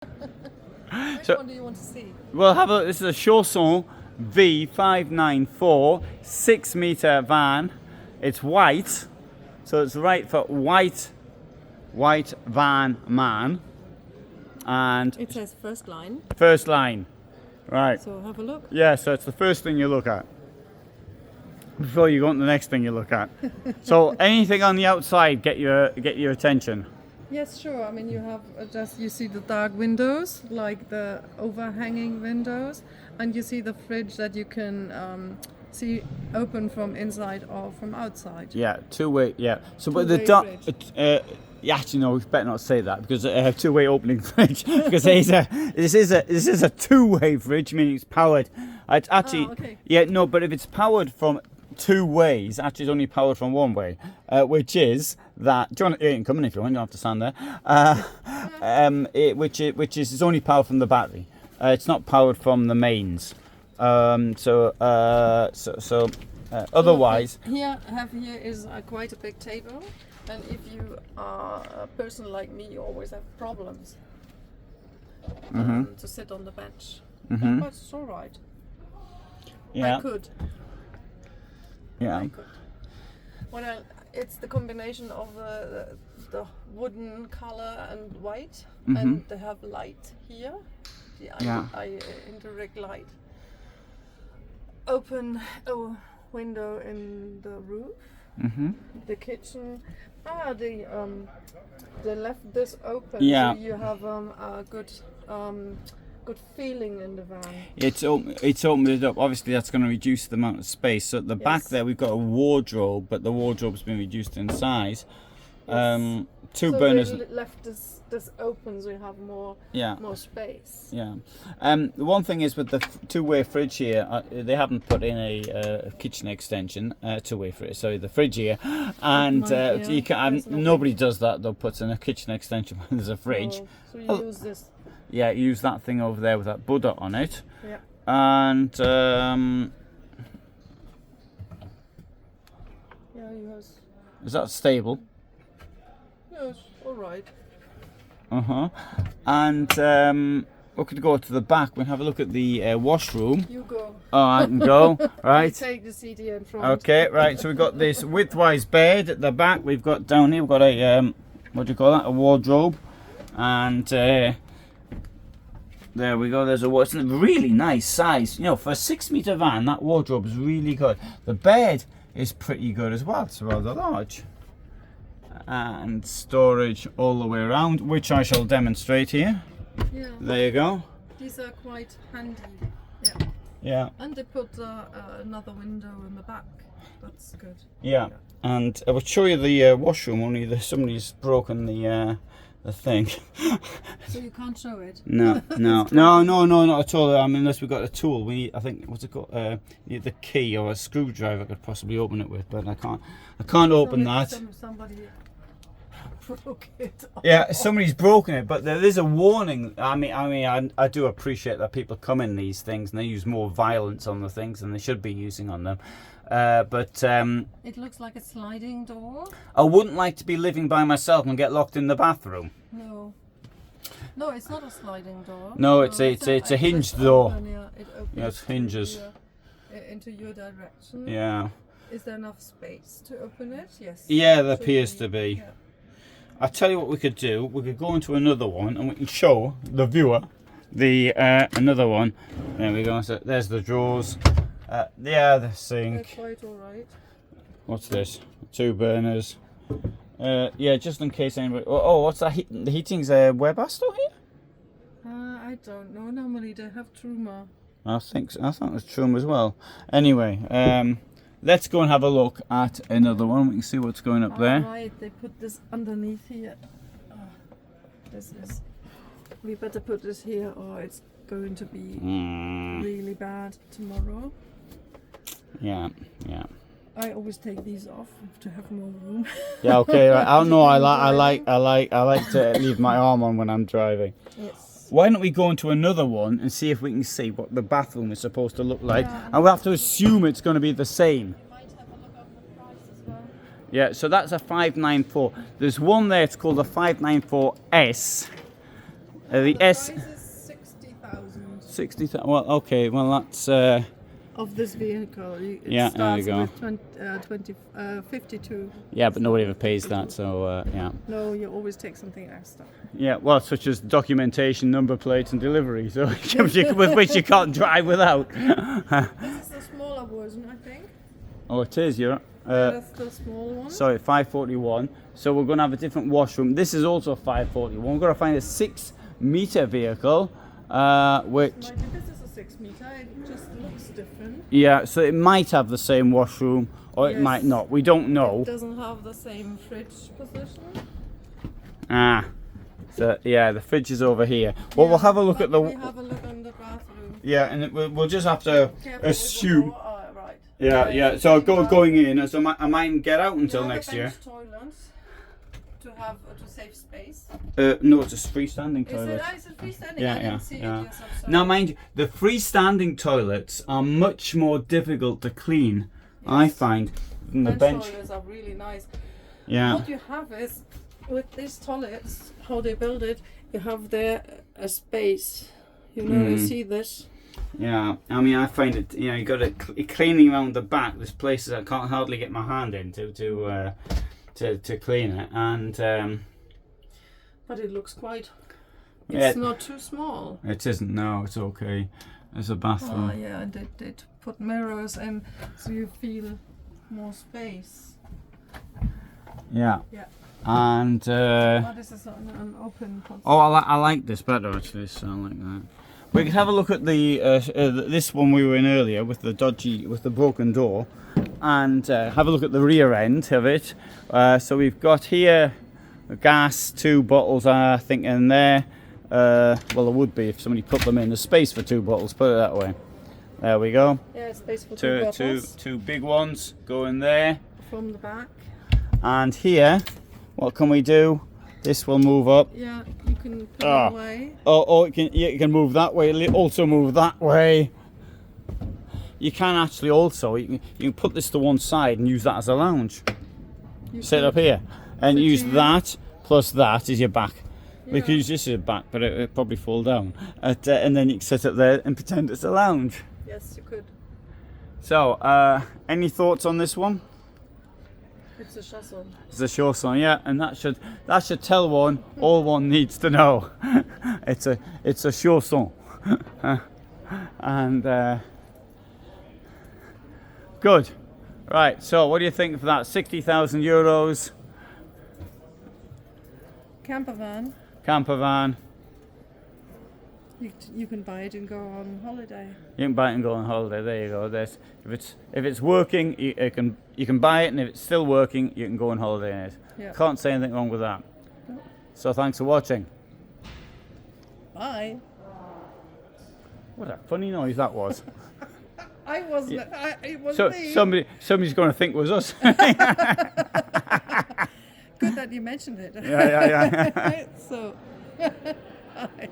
Which one do you want to see? Well, have a. This is a Chausson V594 6-metre van. It's white, so it's right for white van man. And It says First Line. First Line, right? So have a look. Yeah, so it's the first thing you look at before you go on to the next thing you look at. So anything on the outside get your attention. Yes, sure. I mean, you have you see the dark windows, like the overhanging windows, and you see the fridge that you can see open from inside or from outside. Yeah, two-way. Yeah. So, but the Two-way dark. Yeah, actually, no, we better not say that because I have two-way opening fridge. Because this is a two-way fridge, meaning it's powered. It's actually okay. Yeah, no, but if it's powered from two ways, actually it's only powered from one way, which is that. Do you want to, you can come in if you want? You don't have to stand there. Which is it's only powered from the battery. It's not powered from the mains. Otherwise. Here is quite a big table. And if you are a person like me, you always have problems to sit on the bench. But it's all right. Yeah. I could. Yeah. I could. Well, it's the combination of the wooden color and white, and they have light here. The indirect light. Open a window in the roof. The kitchen. They left this open. Yeah. So you have a good feeling in the van. It's opened it up. Obviously, that's going to reduce the amount of space. So at the back there, we've got a wardrobe, but the wardrobe's been reduced in size. Yes. Two so burners. They left this open, so you have more space. Yeah. The one thing is with the two-way fridge here, they haven't put in a kitchen extension. Two-way fridge. Sorry, the fridge here, and you can. Nobody does that. They'll put in a kitchen extension when there's a fridge. So you use this. Yeah, use that thing over there with that Buddha on it. Yeah. And is that stable? Yes, all right. And we could go to the back and have a look at the washroom. You go. Oh, I can go. Right. Take the seat here in front. Okay, right. So we've got this widthwise bed at the back. We've got down here. We've got a what do you call that? A wardrobe, and there we go. It's a really nice size. You know, for a 6-metre van, that wardrobe is really good. The bed is pretty good as well. It's rather large. And storage all the way around, which I shall demonstrate here. Yeah. There you go. These are quite handy. Yeah. Yeah. And they put another window in the back. That's good. Yeah. And I will show you the washroom. Only somebody's broken the thing. So you can't show it. No, not at all. I mean, unless we've got a tool, we need. I think what's it called? The key or a screwdriver could possibly open it with, but I can't open that. Somebody broke it. Yeah, somebody's broken it, but there is a warning. I do appreciate that people come in these things and they use more violence on the things than they should be using on them. But it looks like a sliding door. I wouldn't like to be living by myself and get locked in the bathroom. No, it's not a sliding door. No, it's a hinged door. It opens. Yeah, it hinges. Into your direction. Yeah. Is there enough space to open it? Yes. Yeah, there appears to be. Yeah. I'll tell you what we could do. We could go into another one and we can show the viewer the another one. There we go. So there's the drawers. The sink. That's quite all right. What's this? 2 burners. Yeah, just in case anybody. Oh, what's that? The heating's a Webasto here? I don't know. Normally they have Truma. I think so. I thought it was Truma as well. Anyway, let's go and have a look at another one. We can see what's going up there. Right, they put this underneath here. We better put this here, or it's going to be really bad tomorrow. Yeah. I always take these off to have more room. Yeah, okay. Right. I know. I like to leave my arm on when I'm driving. Yes. Why don't we go into another one and see if we can see what the bathroom is supposed to look like, and we'll have to assume it's going to be the same. You might have a look at the price as well. Yeah. So that's a 594. There's one there. It's called a 594S. The S. Price is 60,000. 60,000. Well, okay. Well, that's. Of this vehicle. It Yeah, there you starts go. with 52. Yeah, but nobody ever pays that, so yeah. No, you always take something extra. Yeah, well, such as documentation, number plates, and delivery, so with which you can't drive without. This is the smaller version, I think. Oh, it is. You're. That's the small one. Sorry, 541. So we're going to have a different washroom. This is also 541. We're going to find a 6-meter vehicle, which. This is a 6 meter. It just looks different. Yeah, so it might have the same washroom, or it Yes. might not. We don't know. It doesn't have the same fridge position. Ah. So yeah, the fridge is over here. Well, we'll have a look at the. We have a look on the bathroom. Yeah, and we'll just have to Careful with the assume. door. Right. Yeah. So going in, so I might get out until next year. Toilets to save space. No, it's a freestanding toilet. Is it freestanding? Yeah, I yeah, didn't see it. yeah. Yes, I'm sorry. Now, mind you, the freestanding toilets are much more difficult to clean, I find, than the bench. toilets are really nice. Yeah. What you have is with these toilets, how they build it, you have there a space. You know, you see this. Yeah, I mean, I find it. You know, you got it cleaning around the back. There's places I can't hardly get my hand in to clean it, and But it looks quite. Yeah. It's not too small. it isn't. No, it's okay. There's a bathroom. Oh yeah, and they put mirrors in, so you feel more space. Yeah. Yeah. And Oh, this is an open concept. oh, I like this better actually. So I like that. We could have a look at the this one we were in earlier with the broken door, and have a look at the rear end of it. So we've got here gas, 2 bottles I think in there. Well, there would be if somebody put them in. There's space for 2 bottles. Put it that way. There we go. Yeah, space for 2 bottles. Two big ones go in there. From the back. And here, what can we do? This will move up. Yeah, you can put Ah. it away. Oh, you can move that way. Also move that way. You can actually also you can put this to one side and use that as a lounge. You Sit can- up here and sit use here. that plus that is your back. We Yeah. could use this as a back, but it'd probably fall down. And then you can sit up there and pretend it's a lounge. Yes, you could. So, any thoughts on this one? It's a Chausson. It's a Chausson, yeah, and that should tell one all one needs to know. it's a Chausson, and good. Right. So, what do you think for that? 60,000 euros, Campervan. campervan. You can buy it and go on holiday. You can buy it and go on holiday. There you go. If it's working, you can buy it, and if it's still working, you can go on holiday in it. Yeah. Can't say anything wrong with that. So, thanks for watching. Bye. What a funny noise that was. I wasn't. It was So me. somebody's going to think it was us. Good that you mentioned it. Yeah. So. Bye.